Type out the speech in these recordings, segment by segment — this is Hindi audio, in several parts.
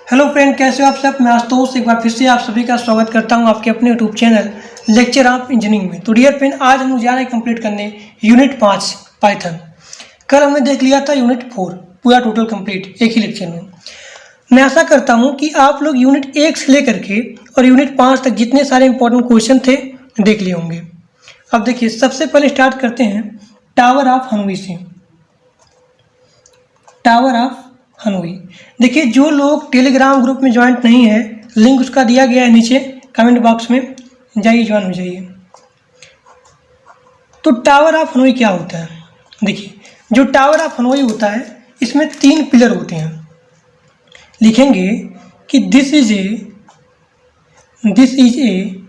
हेलो फ्रेंड, कैसे हो आप सब। मैं आशुतोष एक बार फिर से आप सभी का स्वागत करता हूं आपके अपने YouTube channel lecture of engineering में। तो डियर फ्रेंड, आज हम जा रहे हैं कंप्लीट करने यूनिट 5 पाइथन। कल हमने देख लिया था यूनिट 4 पूरा टोटल कंप्लीट एक ही लेक्चर में। मैं आशा करता हूं कि आप लोग यूनिट 1 से लेकर के और यूनिट 5 तक जितने सारे इंपॉर्टेंट क्वेश्चन थे देख लिए होंगे। अब देखिए, सबसे पहले स्टार्ट करते हैं टावर ऑफ हनोई से। टावर ऑफ हनोई, देखिए जो लोग टेलीग्राम ग्रुप में ज्वाइंट नहीं है, लिंक उसका दिया गया है नीचे कमेंट बॉक्स में, जाइए ज्वाइन हो जाइए। तो टावर ऑफ हनोई क्या होता है? देखिए, जो टावर ऑफ हनोई होता है इसमें 3 पिलर होते हैं। लिखेंगे कि this is a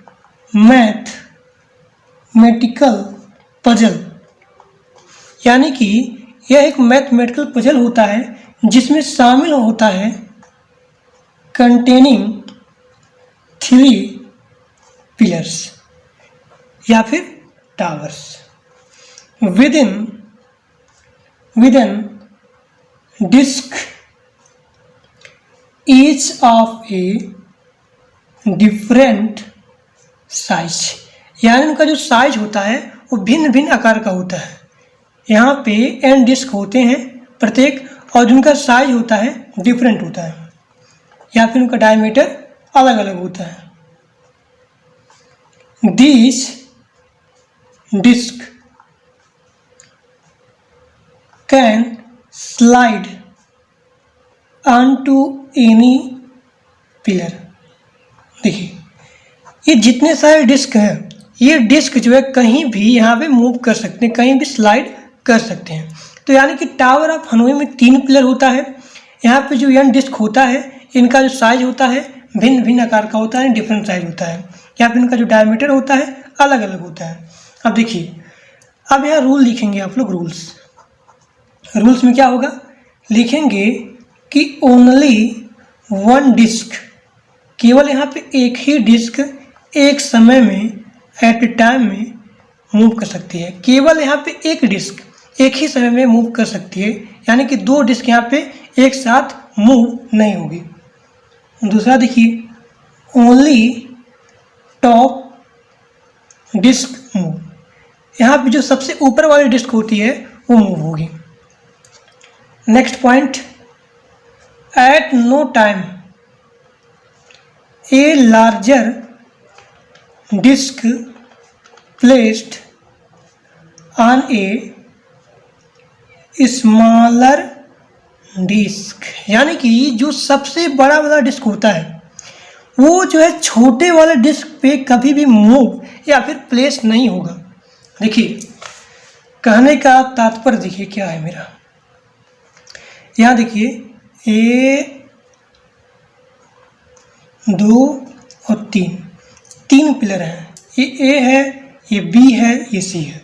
mathematical puzzle, यानी कि यह एक मैथमेटिकल पजल होता है जिसमें शामिल होता है कंटेनिंग 3 पिलर्स या फिर towers with n disk each of a different size, यानी उनका जो साइज होता है वो भिन्न भिन्न आकार का होता है। यहाँ पे n डिस्क होते हैं प्रत्येक, और जिनका साइज होता है डिफरेंट होता है या फिर उनका डायमीटर अलग अलग होता है। This disc can slide onto any pillar. देखिए, ये जितने सारे डिस्क हैं, ये डिस्क जो है कहीं भी यहाँ पे मूव कर सकते हैं, कहीं भी स्लाइड कर सकते हैं। तो यानी कि टावर ऑफ हनोई में 3 पिलर होता है। यहाँ पे जो n डिस्क होता है, इनका जो साइज होता है भिन्न भिन्न आकार का होता है, डिफरेंट साइज होता है। यहाँ पे इनका जो डायमीटर होता है अलग अलग होता है। अब देखिए, अब यहाँ रूल लिखेंगे आप लोग। रूल्स में क्या होगा? लिखेंगे कि ओनली 1 डिस्क, केवल यहाँ पे एक ही डिस्क एक समय में एट ए टाइम में मूव कर सकती है। केवल यहाँ पे एक डिस्क एक ही समय में मूव कर सकती है, यानी कि 2 डिस्क यहाँ पे एक साथ मूव नहीं होगी। दूसरा देखिए, ओनली टॉप डिस्क मूव, यहाँ पे जो सबसे ऊपर वाली डिस्क होती है वो मूव होगी। Next point, at no time a larger disk placed on a smaller disk, यानी कि जो सबसे बड़ा वाला डिस्क होता है वो जो है छोटे वाले डिस्क पे कभी भी मूव या फिर प्लेस नहीं होगा। देखिए, कहने का तात्पर्य देखिए क्या है मेरा। यहाँ देखिए, ए 2 और 3 पिलर हैं। ये ए है, ये बी है, ये सी है।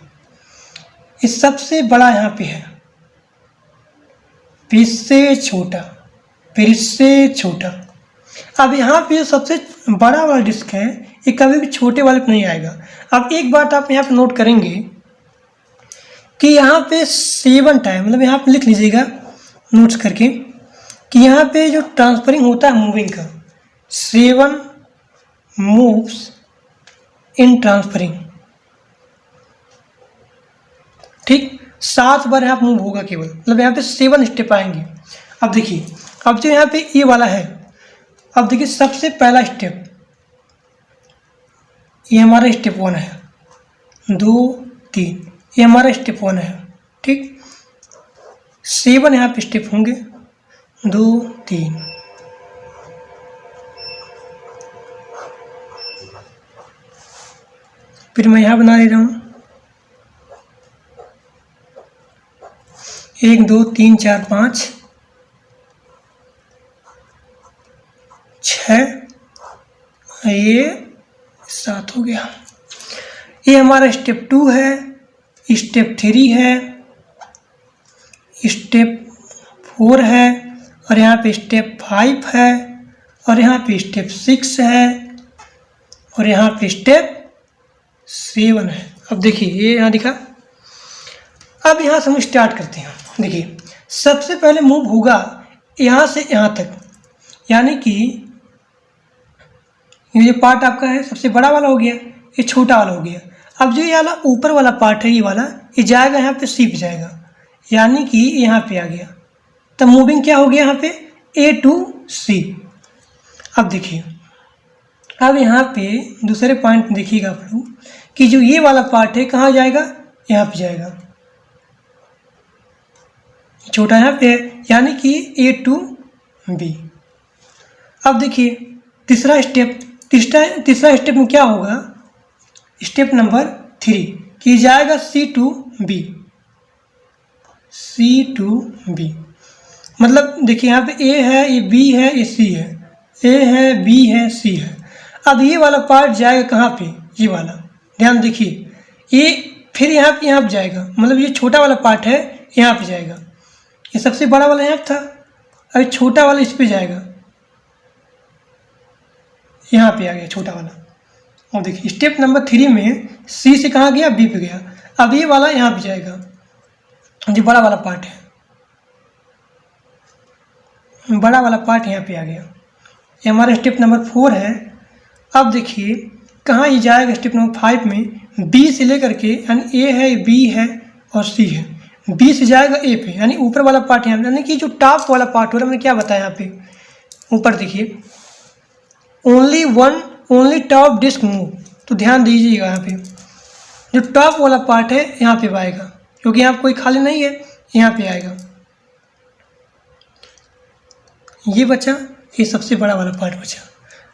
ये सबसे बड़ा यहाँ पे है, फिर इससे छोटा, फिर इससे छोटा। अब यहाँ पे सबसे बड़ा वाला डिस्क है, ये कभी भी छोटे वाले पे नहीं आएगा। अब एक बात आप यहाँ पे नोट करेंगे कि यहाँ पे 7 टाइम, मतलब यहाँ पे लिख लीजिएगा नोट्स करके कि यहाँ पे जो ट्रांसफरिंग होता है मूविंग का, 7 मूव्स इन ट्रांसफरिंग। ठीक, 7 बार यहाँ मूव होगा केवल, मतलब यहाँ पे 7 स्टेप आएंगे। अब देखिए, अब जो यहाँ पे ये वाला है, अब देखिए सबसे पहला स्टेप ये हमारा स्टेप 1 है, 2 3, ये हमारा स्टेप 1 है। ठीक, 7 यहाँ पे स्टेप होंगे, 2 3, फिर मैं यहाँ बना ले रहा हूँ 1 2 3 4 5 6, ये 7 हो गया। ये हमारा स्टेप 2 है, स्टेप 3 है, स्टेप 4 है, और यहाँ पे स्टेप 5 है, और यहाँ पे स्टेप 6 है, और यहाँ पे स्टेप 7 है। अब देखिए, ये यहाँ दिखा। अब यहाँ से हम स्टार्ट करते हैं। देखिए, सबसे पहले मूव होगा यहाँ से यहाँ तक, यानी कि ये पार्ट आपका है सबसे बड़ा वाला हो गया, ये छोटा वाला हो गया। अब जो ये वाला ऊपर वाला पार्ट है, ये वाला, ये जाएगा यहाँ पे सी पे जाएगा, यानी कि यहाँ पे आ गया। तब मूविंग क्या हो गया यहाँ पे, ए टू सी। अब देखिए, अब यहाँ पे दूसरे पॉइंट देखिएगा आप लोग कि जो ये वाला पार्ट है कहाँ जाएगा, यहाँ पे जाएगा, छोटा यहाँ पे है, यानी कि ए टू बी। अब देखिए तीसरा स्टेप में क्या होगा, स्टेप नंबर 3 कि जाएगा सी टू बी। मतलब देखिए यहाँ पे ए है, ये बी है, ये सी है, ए है, बी है, सी है। अब ये वाला पार्ट जाएगा कहाँ पे, ये वाला, ध्यान देखिए, ये फिर यहाँ पे जाएगा, मतलब ये छोटा वाला पार्ट है यहाँ पे जाएगा, ये सबसे बड़ा वाला यहाँ पे था, अब छोटा वाला इस पे जाएगा, यहाँ पे आ गया छोटा वाला। और देखिए स्टेप नंबर 3 में सी से कहाँ गया, बी पे गया। अब ये वाला यहाँ पे जाएगा, जो बड़ा वाला पार्ट है, बड़ा वाला पार्ट यहाँ पे आ गया। ये हमारा स्टेप नंबर 4 है। अब देखिए कहाँ ये जाएगा, स्टेप नंबर 5 में बी से लेकर के, यानी ए है, बी है और सी है, बी से जाएगा ए पे, यानी ऊपर वाला पार्ट यहाँ पे, यानी कि जो टॉप वाला पार्ट हो रहा है, मैंने क्या बताया यहाँ पे ऊपर देखिए, ओनली टॉप डिस्क मूव। तो ध्यान दीजिएगा यहाँ पे जो टॉप वाला पार्ट है यहाँ पे आएगा, क्योंकि यहाँ कोई खाली नहीं है, यहाँ पे आएगा। ये बचा, ये सबसे बड़ा वाला पार्ट बचा।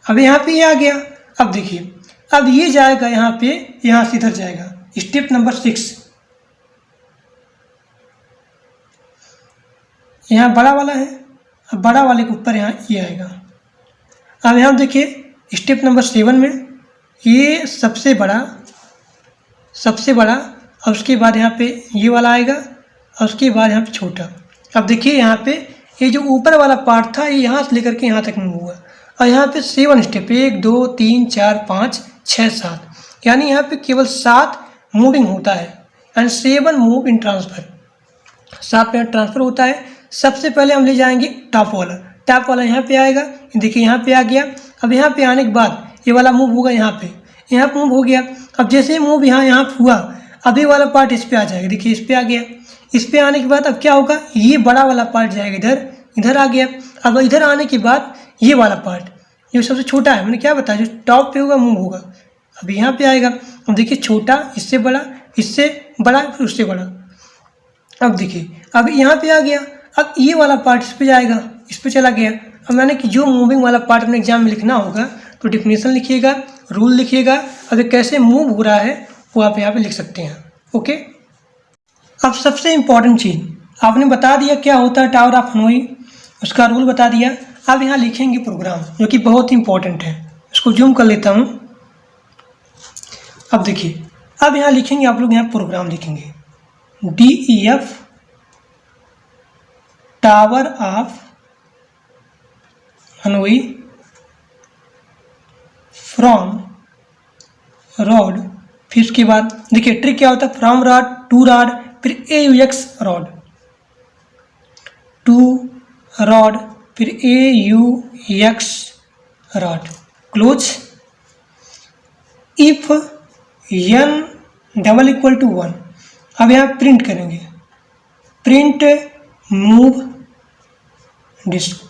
अब यहाँ पे ये आ गया। अब देखिए, अब ये जाएगा यहाँ पे, यहाँ से इधर जाएगा, स्टेप नंबर 6। यहाँ बड़ा वाला है, अब बड़ा वाले के ऊपर यहाँ ये आएगा। अब यहाँ देखिए स्टेप नंबर 7 में ये सबसे बड़ा, और उसके बाद यहाँ पे ये वाला आएगा, और उसके बाद यहाँ पे छोटा। अब देखिए यहाँ पे ये जो ऊपर वाला पार्ट था, ये यहाँ से लेकर के यहाँ तक मूव हुआ, और यहाँ पे 7 स्टेप, 1 2 3 4 5 6 7, यानी यहाँ पे केवल 7 मूविंग होता है, एंड 7 मूव इन ट्रांसफ़र, 7 पे ट्रांसफ़र होता है। सबसे पहले हम ले जाएंगे टॉप वाला यहाँ पे आएगा, देखिए यहाँ पे आ गया। अब यहाँ पे आने के बाद ये वाला मूव होगा, यहाँ पे मूव हो गया। अब जैसे मूव यहाँ हुआ, अब ये वाला पार्ट इस पे आ जाएगा, देखिए इस पे आ गया। इस पे आने के बाद अब क्या होगा, ये बड़ा वाला पार्ट जाएगा इधर आ गया। अब इधर आने के बाद ये वाला पार्ट जो सबसे छोटा है, मैंने क्या बताया, जो टॉप पे होगा मूव होगा, अब यहाँ पे आएगा। अब देखिए छोटा, इससे बड़ा, फिर उससे बड़ा। अब देखिए अब यहाँ पे आ गया। अब ये वाला पार्ट इस पे जाएगा, इस पे चला गया। अब मैंने कि जो मूविंग वाला पार्ट अपने एग्जाम में लिखना होगा, तो डिफिनेशन लिखिएगा, रूल लिखिएगा, अब कैसे मूव हो रहा है वो आप यहाँ पे लिख सकते हैं। ओके, अब सबसे इम्पॉर्टेंट चीज़ आपने बता दिया क्या होता है टावर ऑफ हनोई, उसका रूल बता दिया। अब यहाँ लिखेंगे प्रोग्राम, जो कि बहुत ही इंपॉर्टेंट है। इसको जूम कर लेता हूँ। अब देखिए, अब यहाँ लिखेंगे आप लोग, यहाँ प्रोग्राम लिखेंगे DEF tower of Hanoi from rod, फिर उसके बाद देखिए ट्रिक क्या होता है, फ्रॉम रॉड टू रॉड, फिर AUX रॉड, टू रॉड, फिर AUX rod, close. If n = 1, अब यहाँ प्रिंट करेंगे, प्रिंट मूव डिस्क।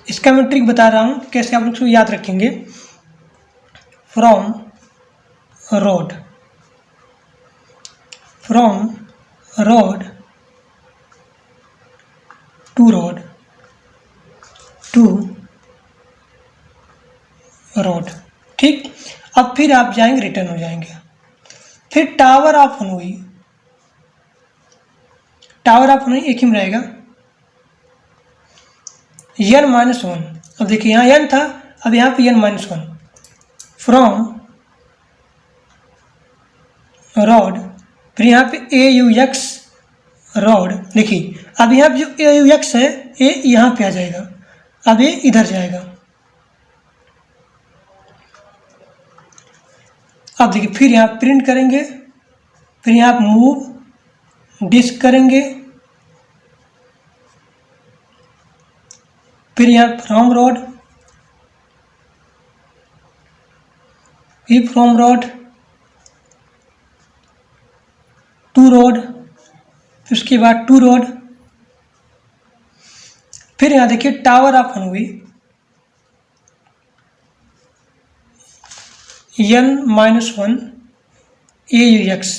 इसका मैं ट्रिक बता रहा हूँ कैसे आप लोग इसको याद रखेंगे। फ्रॉम रॉड टू रॉड, ठीक। अब फिर आप जाएंगे, रिटर्न हो जाएंगे। फिर टावर ऑफ हनोई एक ही में रहेगा, n-1। अब देखिए यहाँ n था, अब यहाँ पे n-1, फ्रॉम रॉड, फिर यहाँ पे AUX रॉड। देखिए अब यहाँ पे जो AUX है, ये यहाँ पे आ जाएगा, अब ये इधर जाएगा। अब देखिए फिर यहाँ प्रिंट करेंगे, फिर यहाँ मूव डिस्क करेंगे, फिर यहाँ फ्रॉम रॉड, फिर फ्रॉम रॉड टू रॉड, फिर उसके बाद टू रॉड, फिर यहाँ देखिए tower of Hanoi n-1 AUX।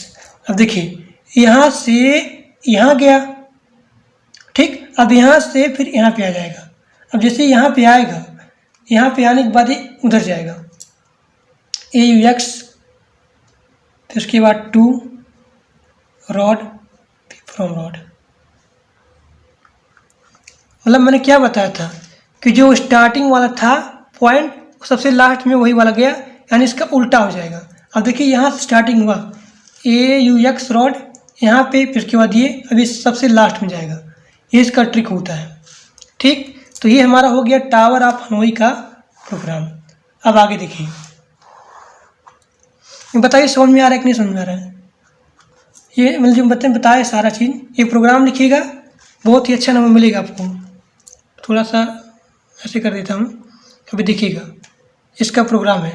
अब देखिए यहाँ से यहाँ गया, ठीक। अब यहाँ से फिर यहाँ पे आ जाएगा। अब जैसे यहाँ पे आएगा, यहाँ पे आने के बाद ये उधर जाएगा AUX, फिर उसके बाद टू रॉड, फिर फ्रॉम रॉड। मतलब मैंने क्या बताया था कि जो स्टार्टिंग वाला था पॉइंट सबसे लास्ट में वही वाला गया, यानी इसका उल्टा हो जाएगा। अब देखिए यहाँ से स्टार्टिंग हुआ AUX रॉड यहाँ पे, फिर उसके बाद ये अभी सबसे लास्ट में जाएगा। ये इसका ट्रिक होता है, ठीक। तो ये हमारा हो गया टावर ऑफ हनोई का प्रोग्राम। अब आगे देखिए, बताइए समझ में आ रहा है कि नहीं समझ में आ रहा है। ये मतलब जो बताया सारा चीज़, ये प्रोग्राम लिखिएगा, बहुत ही अच्छा नंबर मिलेगा आपको। थोड़ा सा ऐसे कर देता हूँ, अभी देखिएगा इसका प्रोग्राम है।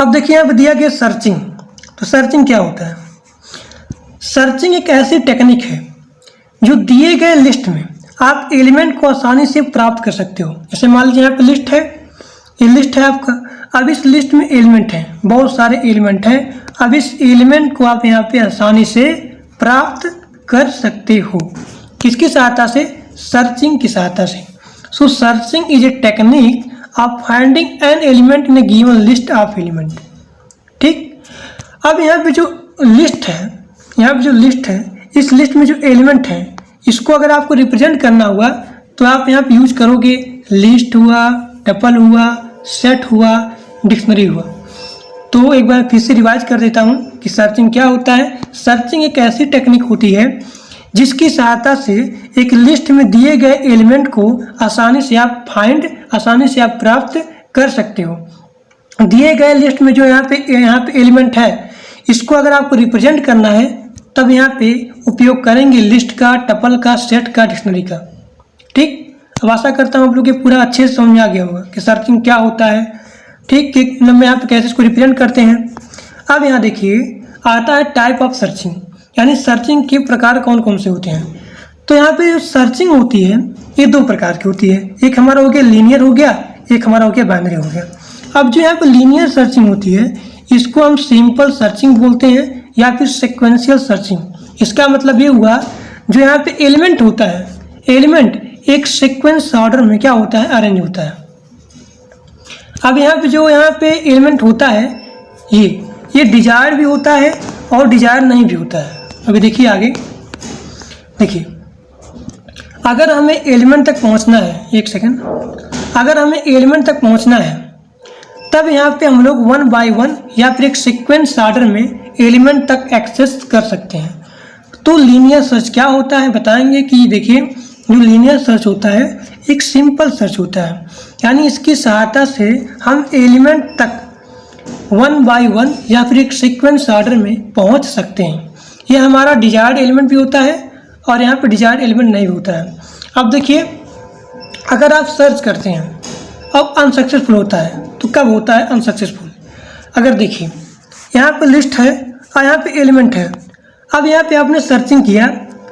अब देखिए यहाँ पे दिया गया सर्चिंग। तो सर्चिंग क्या होता है? सर्चिंग एक ऐसी टेक्निक है जो दिए गए लिस्ट में आप एलिमेंट को आसानी से प्राप्त कर सकते हो। जैसे मान लीजिए यहाँ पे लिस्ट है, ये लिस्ट है आपका। अब इस लिस्ट में एलिमेंट हैं, बहुत सारे एलिमेंट हैं। अब इस एलिमेंट को आप यहाँ पे आसानी से प्राप्त कर सकते हो, किसकी सहायता से? सर्चिंग की सहायता से। So searching is a technique of finding an element in a given list of element, ठीक। अब यहाँ पे जो लिस्ट है, यहाँ पे जो लिस्ट है, इस लिस्ट में जो एलिमेंट है, इसको अगर आपको रिप्रेजेंट करना हुआ तो आप यहाँ पे यूज करोगे लिस्ट हुआ, टपल हुआ, सेट हुआ, डिक्शनरी हुआ। तो एक बार फिर से रिवाइज कर देता हूँ कि सर्चिंग क्या होता है। सर्चिंग एक ऐसी टेक्निक होती है जिसकी सहायता से एक लिस्ट में दिए गए एलिमेंट को आसानी से आप प्राप्त कर सकते हो। दिए गए लिस्ट में जो यहाँ पे एलिमेंट है, इसको अगर आपको रिप्रेजेंट करना है तब यहाँ पे उपयोग करेंगे लिस्ट का, टपल का, सेट का, डिक्शनरी का, ठीक। अब आशा करता हूँ आप लोग ये पूरा अच्छे से समझ में आ गया होगा कि सर्चिंग क्या होता है, ठीक। कि नंबर यहाँ पे कैसे इसको रिप्रेजेंट करते हैं। अब यहाँ देखिए आता है टाइप ऑफ सर्चिंग, यानी सर्चिंग के प्रकार कौन कौन से होते हैं। तो यहाँ पे जो सर्चिंग होती है ये दो प्रकार की होती है। एक हमारा हो गया लीनियर हो गया, एक हमारा हो गया बाइनरी हो गया। अब जो यहाँ पे लीनियर सर्चिंग होती है इसको हम सिंपल सर्चिंग बोलते हैं या फिर सिक्वेंशियल सर्चिंग। इसका मतलब ये हुआ जो यहाँ पे एलिमेंट होता है, एलिमेंट एक सीक्वेंस ऑर्डर में क्या होता है, अरेंज होता है। अब यहाँ पे जो यहाँ पे एलिमेंट होता है ये डिजायर भी होता है और डिजायर नहीं भी होता है। अभी देखिए आगे देखिए, अगर हमें एलिमेंट तक पहुँचना है, एक सेकंड, अगर हमें एलिमेंट तक पहुँचना है तब यहाँ पे हम लोग 1 बाय 1 या फिर एक सीक्वेंस ऑर्डर में एलिमेंट तक एक्सेस कर सकते हैं। तो लीनियर सर्च क्या होता है बताएंगे कि देखिए जो लीनियर सर्च होता है एक सिंपल सर्च होता है, यानी इसकी सहायता से हम एलिमेंट तक 1 बाय 1 या फिर एक सीक्वेंस ऑर्डर में पहुंच सकते हैं। ये हमारा डिजायर्ड एलिमेंट भी होता है और यहाँ पे डिजायर्ड एलिमेंट नहीं भी होता है। अब देखिए अगर आप सर्च करते हैं अब अनसक्सेसफुल होता है, तो कब होता है अनसक्सेसफुल? अगर देखिए यहाँ पे लिस्ट है और यहाँ पे एलिमेंट है। अब यहाँ पे आपने सर्चिंग किया,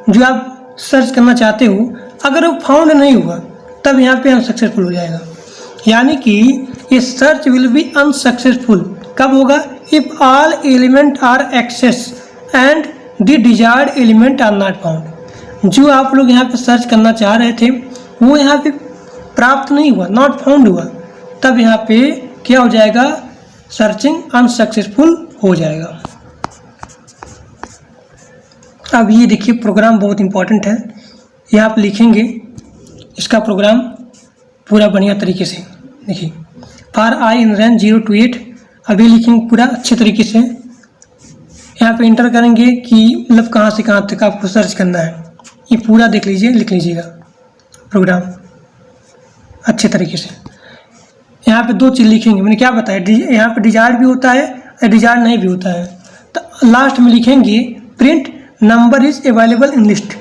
जो आप सर्च करना चाहते हो, अगर वो फाउंड नहीं हुआ तब यहाँ पे अनसक्सेसफुल हो जाएगा। यानी कि ये सर्च विल बी अनसक्सेसफुल कब होगा? If all element are access and the desired element are not found. जो आप लोग यहाँ पे सर्च करना चाह रहे थे वो यहाँ पे प्राप्त नहीं हुआ, नॉट फाउंड हुआ, तब यहाँ पे क्या हो जाएगा? सर्चिंग अनसक्सेसफुल हो जाएगा। अब ये देखिए प्रोग्राम बहुत इंपॉर्टेंट है, ये आप लिखेंगे इसका प्रोग्राम पूरा बढ़िया तरीके से। देखिए for I in range 0 to 8 अभी लिखेंगे पूरा अच्छे तरीके से। यहाँ पे इंटर करेंगे कि मतलब कहाँ से कहाँ तक आपको सर्च करना है, ये पूरा देख लीजिए, लिख लीजिएगा प्रोग्राम अच्छे तरीके से। यहाँ पे दो चीज़ लिखेंगे, मैंने क्या बताया, यहाँ पे डिजायर भी होता है और डिजायर नहीं भी होता है। तो लास्ट में लिखेंगे print number is available in list.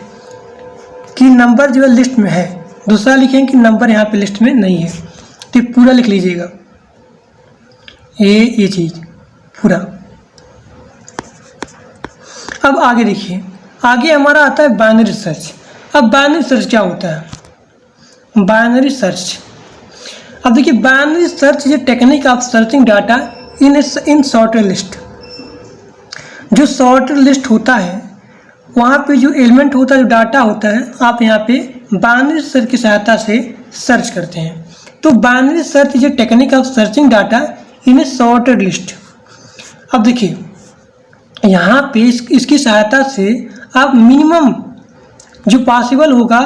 कि नंबर जो है लिस्ट में है, दूसरा लिखेंगे कि नंबर यहाँ पे लिस्ट में नहीं है। तो पूरा लिख लीजिएगा ये चीज़ पूरा। अब आगे देखिए, आगे हमारा आता है बाइनरी सर्च। अब बाइनरी सर्च क्या होता है? बाइनरी सर्च, अब देखिए binary search is a technique of searching data in sorted list. जो सॉर्टेड लिस्ट होता है वहाँ पे जो एलिमेंट होता है, जो डाटा होता है, आप यहाँ पे बाइनरी सर्च की सहायता से सर्च करते हैं। तो binary search is a technique of searching data in A sorted list. अब देखिए यहाँ पे इसकी सहायता से आप मिनिमम जो पॉसिबल होगा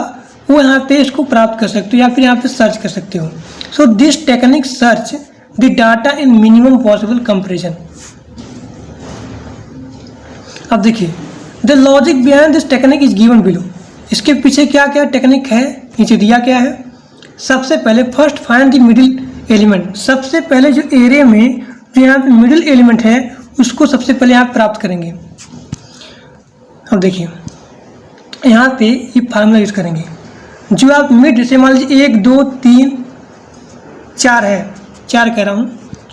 वो यहाँ पे इसको प्राप्त कर सकते हो या फिर यहाँ पे सर्च कर सकते हो। So this technique search the data in minimum possible comparison. अब देखिए the logic behind this technique is given below. इसके पीछे क्या क्या टेक्निक है नीचे दिया क्या है। सबसे पहले first find the middle element. सबसे पहले जो एरे में जो यहाँ पे मिडिल एलिमेंट है उसको सबसे पहले आप प्राप्त करेंगे। अब देखिए यहाँ पे ये फार्मूला यूज करेंगे। जो आप मिड जैसे मान लीजिए 1 2 3 4 है, 4 कह रहा हूँ,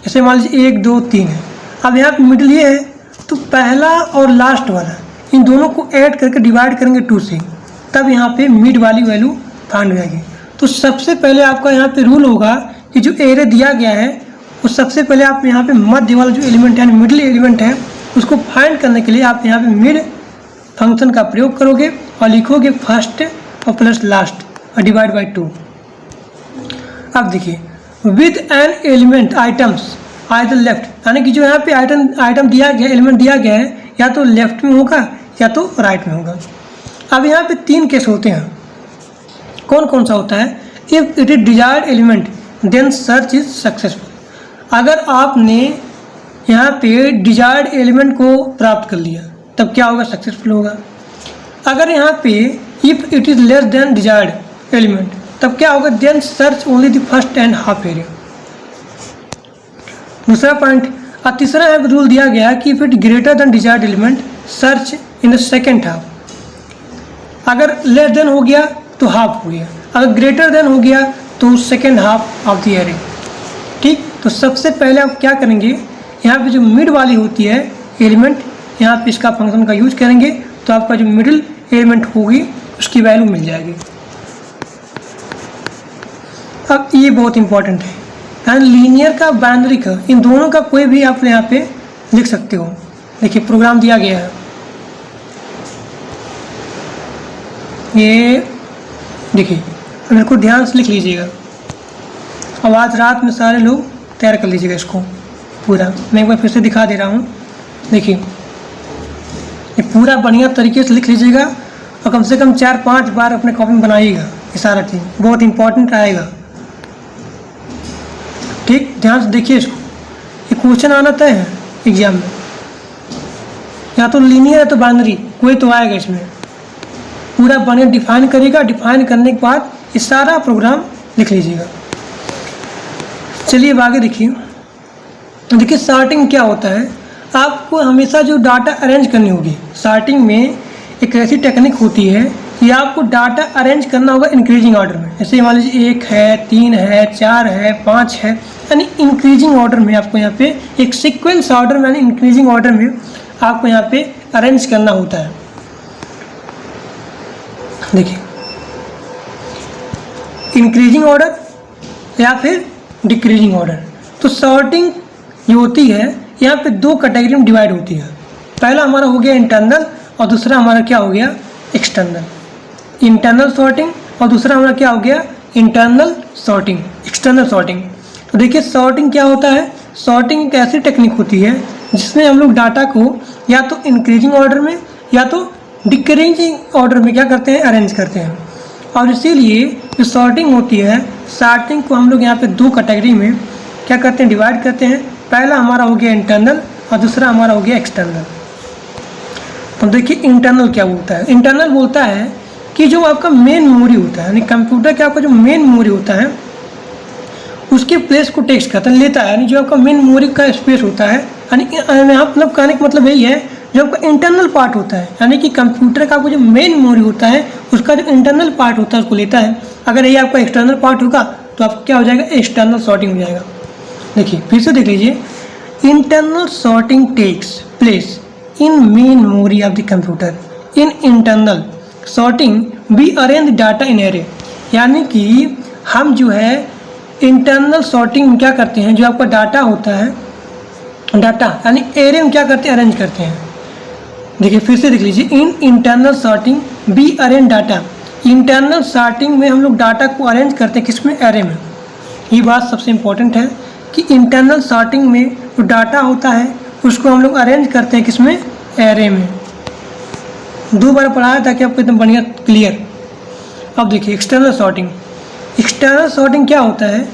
जैसे मान लीजिए 1 2 3 है। अब यहाँ पे मिडिल ये है तो पहला और लास्ट वाला इन दोनों को ऐड करके डिवाइड करेंगे 2 से, तब यहाँ पे मिड वाली वैल्यू फाइंड हो जाएगी। तो सबसे पहले आपका यहाँ पे रूल होगा कि जो एरे दिया गया है वो सबसे पहले आप यहाँ पे मध्य वाला जो एलिमेंट है मिडिल एलिमेंट है उसको फाइंड करने के लिए आप यहाँ पे मिड फंक्शन का प्रयोग करोगे और लिखोगे फर्स्ट और प्लस लास्ट और डिवाइड बाई 2। अब देखिए with an element items either left, यानी कि जो यहाँ पे आइटम दिया गया एलिमेंट दिया गया है या तो लेफ्ट में होगा या तो राइट में होगा। अब यहाँ पे 3 केस होते हैं। कौन कौन सा होता है? If it is desired element then search is successful. अगर आपने यहाँ पे डिजायर्ड एलिमेंट को प्राप्त कर लिया तब क्या होगा? सक्सेसफुल होगा। अगर यहाँ पे if it is less than desired element तब क्या होगा? Then search only the first and half area. दूसरा पॉइंट और तीसरा यहाँ पे रूल दिया गया कि if it greater than desired element search in the second half. अगर लेस देन हो गया तो हाफ हो गया, अगर ग्रेटर देन हो गया तो second half of the array. ठीक, तो सबसे पहले आप क्या करेंगे, यहाँ पे जो मिड वाली होती है एलिमेंट, यहाँ पे इसका फंक्शन का यूज करेंगे तो आपका जो मिडिल एलिमेंट होगी उसकी वैल्यू मिल जाएगी। अब ये बहुत इंपॉर्टेंट है, एंड लीनियर का बाइनरी का इन दोनों का कोई भी आप यहाँ पे लिख सकते हो। देखिए प्रोग्राम दिया गया है, ये देखिए मेरे को ध्यान से लिख लीजिएगा। अब आज रात में सारे लोग तैयार कर लीजिएगा इसको पूरा। मैं एक बार फिर से दिखा दे रहा हूँ। देखिए ये पूरा बढ़िया तरीके से लिख लीजिएगा और कम से कम 4-5 बार अपने कॉपी में बनाइएगा। ये सारा चीज़ बहुत इंपॉर्टेंट आएगा। ठीक, ध्यान से देखिए इसको। ये क्वेश्चन आना तय है एग्जाम में, या तो लीनियर है तो बाइनरी, कोई तो आएगा इसमें। पूरा बढ़िया डिफाइन करेगा, डिफाइन करने के बाद ये सारा प्रोग्राम लिख लीजिएगा। चलिए अब आगे देखिए। देखिए सॉर्टिंग क्या होता है, आपको हमेशा जो डाटा अरेंज करनी होगी। सॉर्टिंग में एक ऐसी टेक्निक होती है कि आपको डाटा अरेंज करना होगा इंक्रीजिंग ऑर्डर में। जैसे मान लीजिए 1 है, 3 है, 4 है, 5 है, यानी इंक्रीजिंग ऑर्डर में आपको यहाँ पे एक सीक्वेंस ऑर्डर में यानी इंक्रीजिंग ऑर्डर में आपको यहाँ पे अरेंज करना होता है। देखिए इंक्रीजिंग ऑर्डर या फिर डिक्रीजिंग ऑर्डर। तो सॉर्टिंग जो होती है यहाँ पे 2 कैटेगरी में डिवाइड होती है। पहला हमारा हो गया इंटरनल और दूसरा हमारा क्या हो गया? एक्सटर्नल। इंटरनल सॉर्टिंग और दूसरा हमारा क्या हो गया? Internal sorting, external sorting. तो देखिए सॉर्टिंग क्या होता है? सॉर्टिंग एक ऐसी टेक्निक होती है जिसमें हम लोग डाटा को या तो इंक्रीजिंग ऑर्डर में या तो डिक्रीजिंग ऑर्डर में क्या करते हैं? अरेंज करते हैं। और इसीलिए जो सॉर्टिंग होती है, सॉर्टिंग को हम लोग यहाँ पे 2 कैटेगरी में क्या करते हैं? डिवाइड करते हैं। पहला हमारा हो गया इंटरनल और दूसरा हमारा हो गया एक्सटर्नल। तो देखिए इंटरनल क्या बोलता है? इंटरनल बोलता है कि जो आपका मेन मेमोरी होता है, यानी कंप्यूटर का आपका जो मेन मेमोरी होता है उसके प्लेस को टेक्स्ट करता है, लेता है। यानी जो आपका मेन मेमोरी का स्पेस होता है, यानी यहाँ मतलब कहने का मतलब यही है जो आपका इंटरनल पार्ट होता है, यानी कि कंप्यूटर का आपको जो मेन मेमोरी होता है उसका जो इंटरनल पार्ट होता है उसको लेता है। अगर ये आपका एक्सटर्नल पार्ट होगा तो आपको क्या हो जाएगा, एक्सटर्नल सॉर्टिंग हो जाएगा। देखिए फिर से देख लीजिए, internal sorting takes place in main memory of the computer. In internal sorting we arrange data in array, यानी कि हम जो है इंटरनल सॉर्टिंग में क्या करते हैं, जो आपका डाटा होता है, डाटा यानी एरे में क्या करते हैं, अरेंज करते हैं। देखिए फिर से देख लीजिए, in internal sorting we arrange data. Internal sorting में हम लोग डाटा को अरेंज करते हैं किसमें, एरे में। ये बात सबसे इम्पोर्टेंट है कि इंटरनल सॉर्टिंग में जो डाटा होता है उसको हम लोग अरेंज करते हैं किसमें, एरे में। 2 बार पढ़ाया ताकि आपको एकदम बढ़िया क्लियर। अब देखिए एक्सटर्नल सॉर्टिंग। एक्सटर्नल सॉर्टिंग क्या होता है,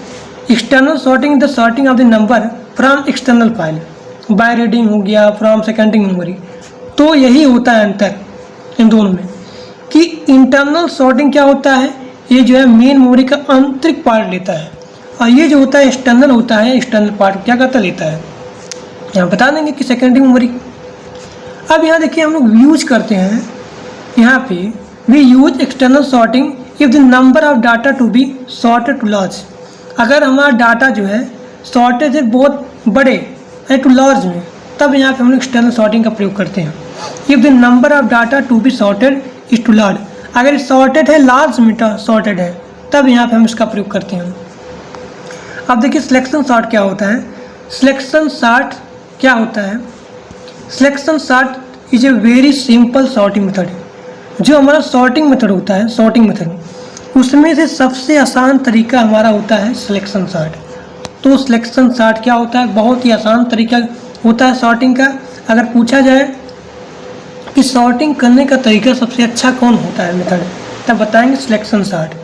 external sorting the sorting of the number from external file, by reading हो गया, फ्रॉम सेकेंडरी मेमोरी। तो यही होता है अंतर इन दोनों में कि इंटरनल सॉर्टिंग क्या होता है, ये जो है मेन मेमोरी का आंतरिक पार्ट लेता है, और ये जो होता है एक्सटर्नल होता है, एक्सटर्नल पार्ट क्या करता लेता है, यहाँ बता देंगे कि सेकेंडरी मेमोरी। अब यहाँ देखिए हम लोग यूज करते हैं, यहाँ पे we use external sorting if the number of data to be sorted too large. अगर हमारा डाटा जो है सॉर्टेज है बहुत बड़े है टू लार्ज में, तब यहाँ पे हम लोग एक्सटर्नल सॉर्टिंग का प्रयोग करते हैं। If the number of data to be sorted is too large, अगर सॉर्टेड है लार्ज में सॉर्टेड है तब यहाँ पे हम इसका प्रयोग करते हैं। अब देखिए सिलेक्शन सॉर्ट क्या होता है। सिलेक्शन सॉर्ट क्या होता है, selection sort is a very simple sorting method. जो हमारा सॉर्टिंग मेथड होता है, सॉर्टिंग मेथड, उसमें से सबसे आसान तरीका हमारा होता है सिलेक्शन सॉर्ट। तो सिलेक्शन सॉर्ट क्या होता है, बहुत ही आसान तरीका होता है सॉर्टिंग का। अगर पूछा जाए कि सॉर्टिंग करने का तरीका सबसे अच्छा कौन होता है मेथड, तब बताएंगे सिलेक्शन सॉर्ट।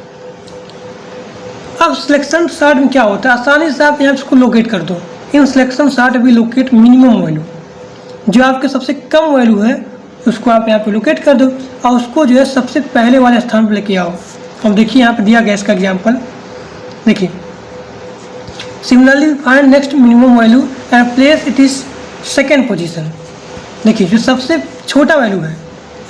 अब सिलेक्शन सॉर्ट में क्या होता है, आसानी से आप यहाँ इसको लोकेट कर दो। इन सिलेक्शन सॉर्ट भी लोकेट मिनिमम वैल्यू, जो आपके सबसे कम वैल्यू है उसको आप यहाँ पे लोकेट कर दो और उसको जो है सबसे पहले वाले स्थान पर लेके आओ। अब देखिए यहाँ पे दिया गया इसका एग्जाम्पल, देखिए similarly find next minimum value and place it is second position. देखिए जो सबसे छोटा वैल्यू है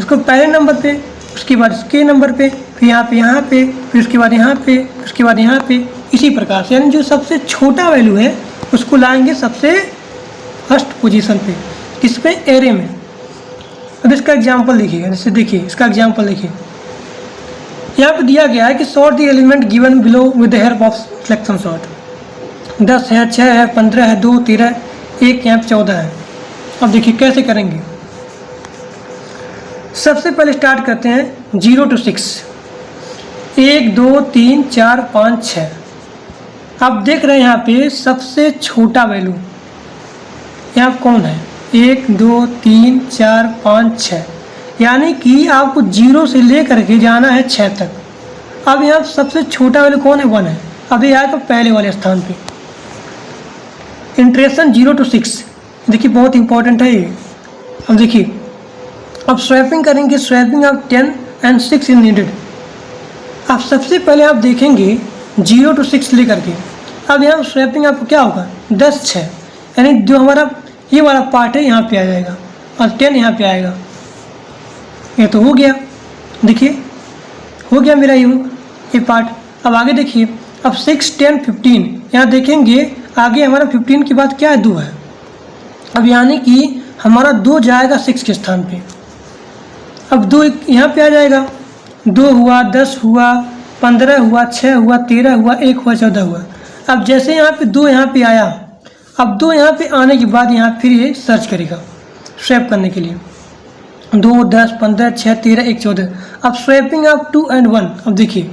उसको पहले नंबर पे, उसके बाद उसके नंबर पे, फिर यहाँ पे, फिर उसके बाद यहाँ पे, फिर उसके बाद यहाँ पे, इसी प्रकार से। यानी जो सबसे छोटा वैल्यू है उसको लाएंगे सबसे फर्स्ट पोजीशन पे, किस पे, एरे में। अब इसका एग्जांपल देखिए, जैसे देखिए इसका एग्जांपल देखिए, यहाँ पे दिया गया है कि sort the element given below with the help of selection sort. 10 है, 6 है, 15 है, 2, 13, 1 यहाँ पे 14 है। अब देखिए कैसे करेंगे। सबसे पहले स्टार्ट करते हैं 0 to 6, 1 2 3 4 5 6। आप देख रहे हैं यहाँ पे सबसे छोटा वैल्यू यहाँ कौन है, 1 2 3 4 5 6, यानी कि आपको 0 से लेकर के जाना है 6 तक। अब यहाँ सबसे छोटा वैल्यू कौन है, 1 है। अब ये आएगा पहले वाले स्थान पे। इंट्रेशन 0 to 6, देखिए बहुत इंपॉर्टेंट है ये। अब देखिए अब स्वैपिंग करेंगे, swapping of 10 and 6 is needed. अब सबसे पहले आप देखेंगे 0 to 6 लेकर के, अब यहाँ स्वैपिंग आपको क्या होगा, 10 6, यानी जो हमारा ये वाला पार्ट है यहाँ पे आ जाएगा और 10 यहाँ पे आएगा। ये तो हो गया, देखिए हो गया मेरा ये पार्ट। अब आगे देखिए, अब 6 10 15, यहाँ देखेंगे आगे हमारा 15 के बाद क्या है, 2 है। अब यानी कि हमारा 2 जाएगा 6 के स्थान पे। अब 2 यहाँ पे आ जाएगा, 2 हुआ, 10 हुआ, 15 हुआ, 6 हुआ, 13 हुआ, 1 हुआ, 14 हुआ। अब जैसे यहाँ पे 2 यहाँ पे आया, अब 2 यहाँ पे आने के बाद यहाँ फिर ये सर्च करेगा स्वैप करने के लिए, 2 10 15 6 13 1 14। अब स्वैपिंग ऑफ 2 and 1। अब देखिए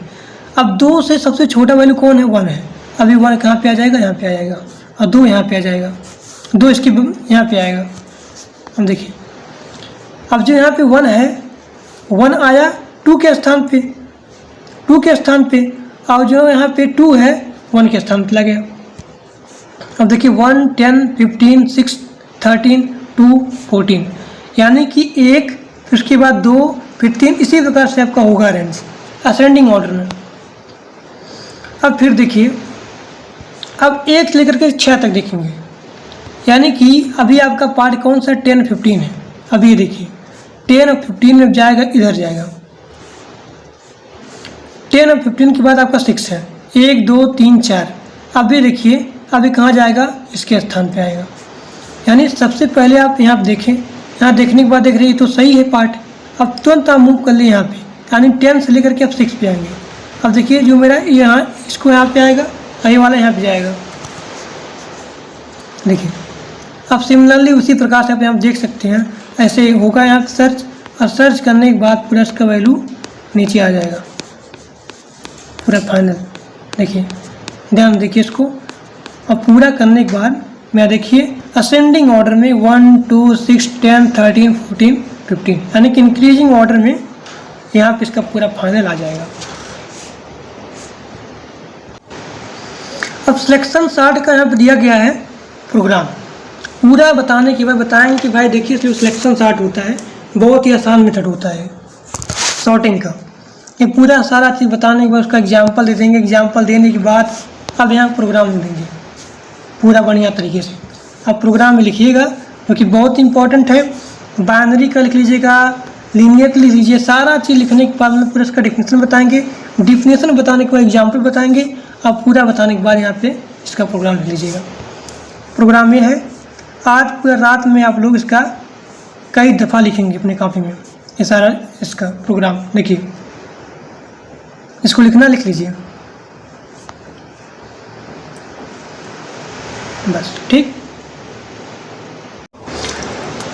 अब 2 से सबसे छोटा वैल्यू कौन है, 1 है। अभी 1 कहाँ पे आ जाएगा, यहाँ पे आ जाएगा, और 2 यहाँ पे आ जाएगा, 2 इसके यहाँ पे आएगा। अब देखिए अब जो यहाँ पे 1 है, 1 आया 2 के स्थान पे, 2 के स्थान पे, और जो यहाँ पे 2 है 1 के स्थान पे लगे। अब देखिए 1 10 15 6 13 2 14, यानी कि 1 फिर उसके बाद 2 फिर 3, इसी प्रकार से आपका होगा रेंज असेंडिंग ऑर्डर में। अब फिर देखिए अब 1 से लेकर के 6 तक देखेंगे, यानी कि अभी आपका पार्ट कौन सा, 10 15 है। अब ये देखिए 10 और 15 में जाएगा, इधर जाएगा। 10 और 15 के बाद आपका 6 है, 1 2 3 4। अब ये देखिए अभी कहाँ जाएगा, इसके स्थान पे आएगा। यानी सबसे पहले आप यहाँ देखें, यहाँ देखने के बाद देख रहे हैं तो सही है पार्ट। अब तुरंत आप मूव कर लिए यहाँ पे, यानी 10 से लेकर के आप 6 पे आएंगे। अब देखिए जो मेरा यहाँ इसको यहाँ पे आएगा, ये वाला यहाँ पे जाएगा। देखिए अब सिमिलरली उसी प्रकार से आप यहाँ देख सकते हैं, ऐसे होगा यहाँ पे सर्च, और सर्च करने के बाद पूरा इसका वैल्यू नीचे आ जाएगा पूरा फाइनल। देखिए ध्यान देखिए इसको। अब पूरा करने के बाद मैं देखिए असेंडिंग ऑर्डर में 1 2 6 10 13 14 15, यानी कि इंक्रीजिंग ऑर्डर में यहाँ पे इसका पूरा फाइनल आ जाएगा। अब सिलेक्शन शार्ट का यहाँ पे दिया गया है प्रोग्राम। पूरा बताने के बाद बताएंगे कि भाई देखिए इसलिए सिलेक्शन शार्ट होता है, बहुत ही आसान मेथड होता है शॉर्टिंग का। ये पूरा सारा चीज़ बताने के बाद उसका एग्जाम्पल दे देंगे। एग्जाम्पल देने के बाद अब यहाँ प्रोग्राम लिख देंगे पूरा बढ़िया तरीके से। अब प्रोग्राम में लिखिएगा क्योंकि बहुत इंपॉर्टेंट है। बाइनरी का लिख लीजिएगा, लीनियर लिख लीजिए। सारा चीज़ लिखने के बाद में पूरा इसका डेफिनेशन बताएंगे, डेफिनेशन बताने के बाद एग्जाम्पल बताएंगे। अब पूरा बताने के बाद यहाँ पे इसका प्रोग्राम लिख लीजिएगा। प्रोग्राम ये है, आज पूरा रात में आप लोग इसका कई दफ़ा लिखेंगे अपने कॉपी में। ये सारा इसका प्रोग्राम देखिए, इसको लिखना लिख लीजिए बस, ठीक।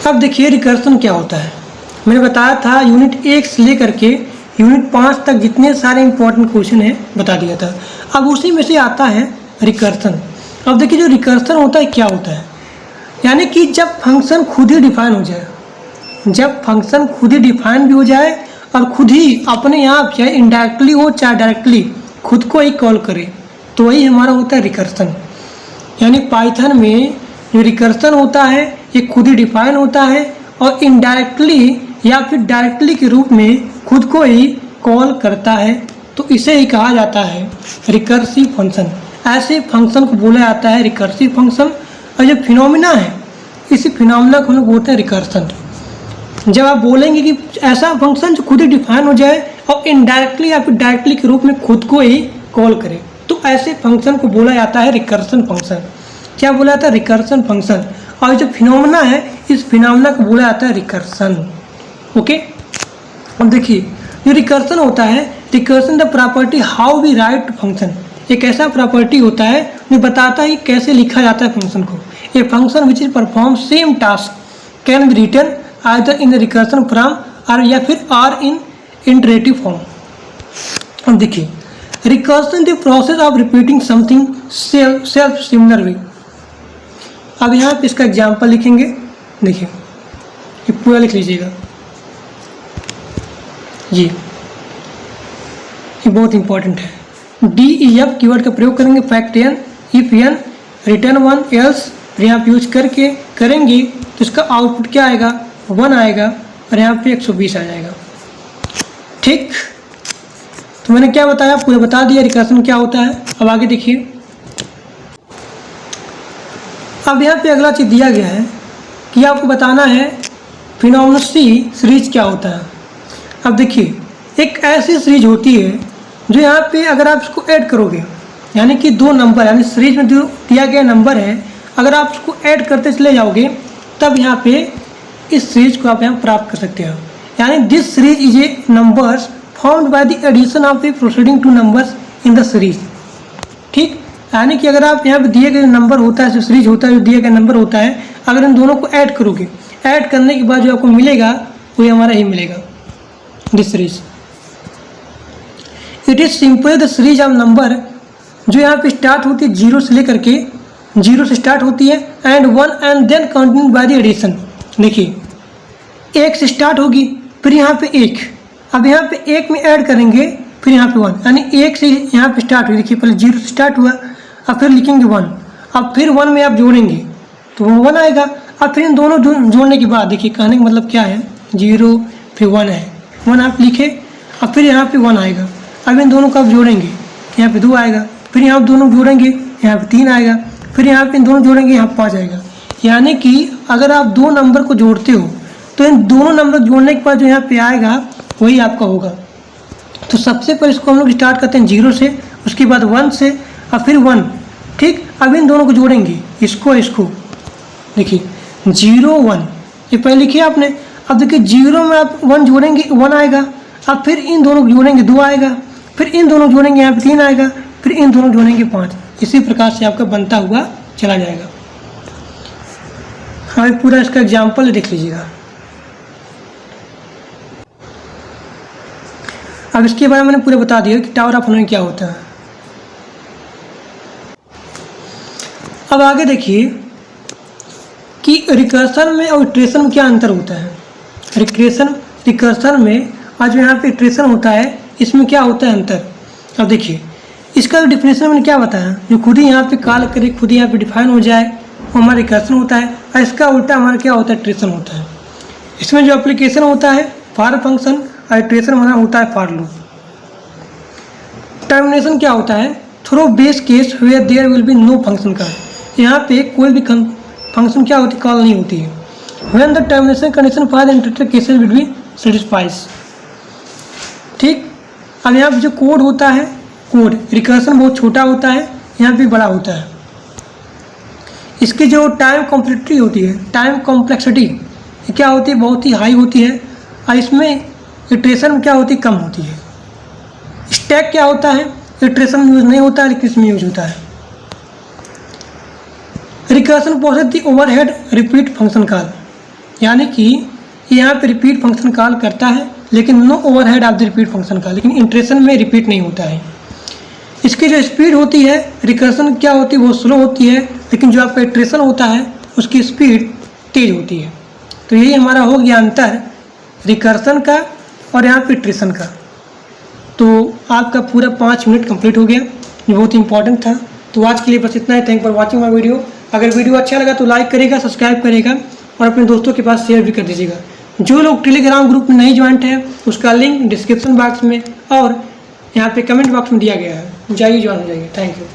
अब देखिए रिकर्सन क्या होता है। मैंने बताया था यूनिट 1 से लेकर के यूनिट 5 तक जितने सारे इंपॉर्टेंट क्वेश्चन हैं बता दिया था। अब उसी में से आता है रिकर्सन। अब देखिए जो रिकर्सन होता है क्या होता है, यानी कि जब फंक्शन खुद ही डिफाइन हो जाए, जब फंक्शन खुद ही डिफाइन भी हो जाए और खुद ही अपने आप चाहे इनडायरेक्टली हो चाहे डायरेक्टली खुद को ही कॉल करे, तो वही हमारा होता है रिकर्सन। यानी पाइथन में जो रिकर्सन होता है ये खुद ही डिफाइन होता है और इनडायरेक्टली या फिर डायरेक्टली के रूप में खुद को ही कॉल करता है, तो इसे ही कहा जाता है रिकर्सिव फंक्शन। ऐसे फंक्शन को बोला जाता है रिकर्सिव फंक्शन। और जो फिनोमिना है, इसी फिनोमिना को हम लोग बोलते हैं रिकर्सन। जब आप बोलेंगे कि ऐसा फंक्शन जो खुद ही डिफाइन हो जाए और इनडायरेक्टली या फिर डायरेक्टली के रूप में खुद को ही कॉल करे, तो ऐसे फंक्शन को बोला जाता है रिकर्सन फंक्शन। क्या बोला जाता है? Recursion function. और जो फिनोमिना है, इस फिनोमिना को बोला जाता है रिकर्सन। ओके, अब देखिए जो रिकर्सन होता है, recursion the property how we write function, एक ऐसा प्रॉपर्टी होता है जो बताता है कि कैसे लिखा जाता है फंक्शन को। A function which is perform same task can be written either in the recursion form और या फिर आर इन इटरेटिव फॉर्म। अब देखिए recursion the process of repeating something self similar way. अब यहाँ पे इसका एग्जाम्पल लिखेंगे। देखिए ये पूरा लिख लीजिएगा, ये बहुत इंपॉर्टेंट है। DEF कीवर्ड का प्रयोग करेंगे, fact n, if n, return 1, else. फिर यहाँ पे यूज करके करेंगे तो इसका आउटपुट क्या आएगा? 1 आएगा और यहाँ पे 120 आ जाएगा। ठीक, तो मैंने क्या बताया, पूरा बता दिया रिकर्सन क्या होता है। अब आगे देखिए, अब यहाँ पे अगला चीज़ दिया गया है कि आपको बताना है फिनोमिनसी सीरीज क्या होता है। अब देखिए एक ऐसी सीरीज होती है जो यहाँ पे अगर आप इसको ऐड करोगे, यानी कि दो नंबर, यानी सीरीज में जो दिया गया नंबर है, अगर आप इसको ऐड करते चले जाओगे तब यहाँ पे इस सीरीज को आप यहाँ प्राप्त कर सकते हो। यानी this series is a numbers found by the addition of the proceeding two numbers in the series. ठीक, यानी कि अगर आप यहाँ पे दिए गए नंबर होता है, जो सीरीज होता है, जो दिया गया नंबर होता है, अगर इन दोनों को ऐड करोगे, ऐड करने के बाद जो आपको मिलेगा वो हमारा ही मिलेगा, this series. It is simple the series of number जो यहाँ पे स्टार्ट होती है 0 से लेकर के 0 से स्टार्ट होती है and 1 and then continue by the addition. देखिए 1 से स्टार्ट होगी, फिर यहाँ पे 1, अब यहाँ पे 1 में ऐड करेंगे, फिर यहाँ पे 1, यानी 1 से यहाँ पे स्टार्ट हुई। देखिए पहले 0 से स्टार्ट हुआ, अब फिर लिखेंगे 1, अब फिर 1 में आप जोड़ेंगे तो वो 1 आएगा। अब फिर इन दोनों जोड़ने के बाद देखिए कहने का मतलब क्या है, 0 फिर 1 है, 1 आप लिखे, अब फिर यहाँ पे 1 आएगा। अब इन दोनों को आप जोड़ेंगे, यहाँ पे 2 आएगा, फिर यहाँ दोनों जोड़ेंगे, यहाँ पे 3 आएगा, फिर यहाँ पे इन दोनों जोड़ेंगे, यहाँ 5 आएगा। यानी कि अगर आप दो नंबर को जोड़ते हो तो इन दोनों नंबर जोड़ने के बाद जो यहाँ पे आएगा वही आपका होगा। तो सबसे पहले इसको हम लोग स्टार्ट करते हैं 0 से, उसके बाद 1 से और फिर 1। ठीक, अब इन दोनों को जोड़ेंगे, इसको इसको, देखिए 0 1, ये पहले लिखिए आपने। अब देखिए 0 में आप 1 जोड़ेंगे 1 आएगा, अब फिर इन दोनों को जोड़ेंगे 2 आएगा, फिर इन दोनों जोड़ेंगे यहाँ पे 3 आएगा, फिर इन दोनों जोड़ेंगे 5। इसी प्रकार से आपका बनता हुआ चला जाएगा। हाँ, पूरा इसका एग्जाम्पल देख लीजिएगा। अब इसके बारे में मैंने पूरा बता दिया कि टावर ऑफ लर्निंग क्या होता है। अब आगे देखिए कि रिकर्सन में और इटरेशन में क्या अंतर होता है। रिकर्सन में और जो यहाँ पे इटरेशन होता है इसमें क्या होता है अंतर। अब देखिए इसका जो डिफिनेशन मैंने क्या बताया, जो खुद ही यहाँ पे कॉल करे, खुद ही यहाँ पे डिफाइन हो जाए, वो हमारा रिकर्सन होता है। और इसका उल्टा हमारा क्या होता है, इटरेशन होता है। इसमें जो एप्लीकेशन होता है फॉर फंक्शन और इटरेशन हमारा होता है फॉर लूप। टर्मिनेशन क्या होता है, through base case where there will be no function call. यहाँ पे कोई भी फंक्शन क्या होती, कॉल नहीं होती है। When the termination condition for the interpreter cases will be satisfies. ठीक, अब यहाँ पे जो कोड होता है, कोड रिकर्सन बहुत छोटा होता है, यहाँ पे बड़ा होता है। इसकी जो टाइम कॉम्प्लेक्सिटी होती है, टाइम कॉम्प्लेक्सिटी क्या होती है, बहुत ही हाई होती है। और इसमें इटरेशन क्या होती है, कम होती है। स्टैक क्या होता है, इटरेशन यूज नहीं होता है लेकिन इसमें यूज होता है। रिकर्सन प्रोसेस दी ओवरहेड रिपीट फंक्शन कॉल, यानी कि यहाँ पे रिपीट फंक्शन कॉल करता है लेकिन no overhead of the repeat function call, लेकिन इंटरेशन में रिपीट नहीं होता है। इसकी जो स्पीड होती है, रिकर्सन क्या होती है, वो स्लो होती है, लेकिन जो आपका इटरेशन होता है उसकी स्पीड तेज होती है। तो यही हमारा हो गया अंतर रिकर्सन का और यहाँ पे इटरेशन का। तो आपका पूरा 5 मिनट कंप्लीट हो गया, ये बहुत इंपॉर्टेंट था। तो आज के लिए बस इतना ही। Thank for watching my video. अगर वीडियो अच्छा लगा तो लाइक करेगा, सब्सक्राइब करेगा और अपने दोस्तों के पास शेयर भी कर दीजिएगा। जो लोग टेलीग्राम ग्रुप में नहीं ज्वाइंट है उसका लिंक डिस्क्रिप्शन बॉक्स में और यहाँ पे कमेंट बॉक्स में दिया गया है, जाइए ज्वाइन हो जाइए। Thank you.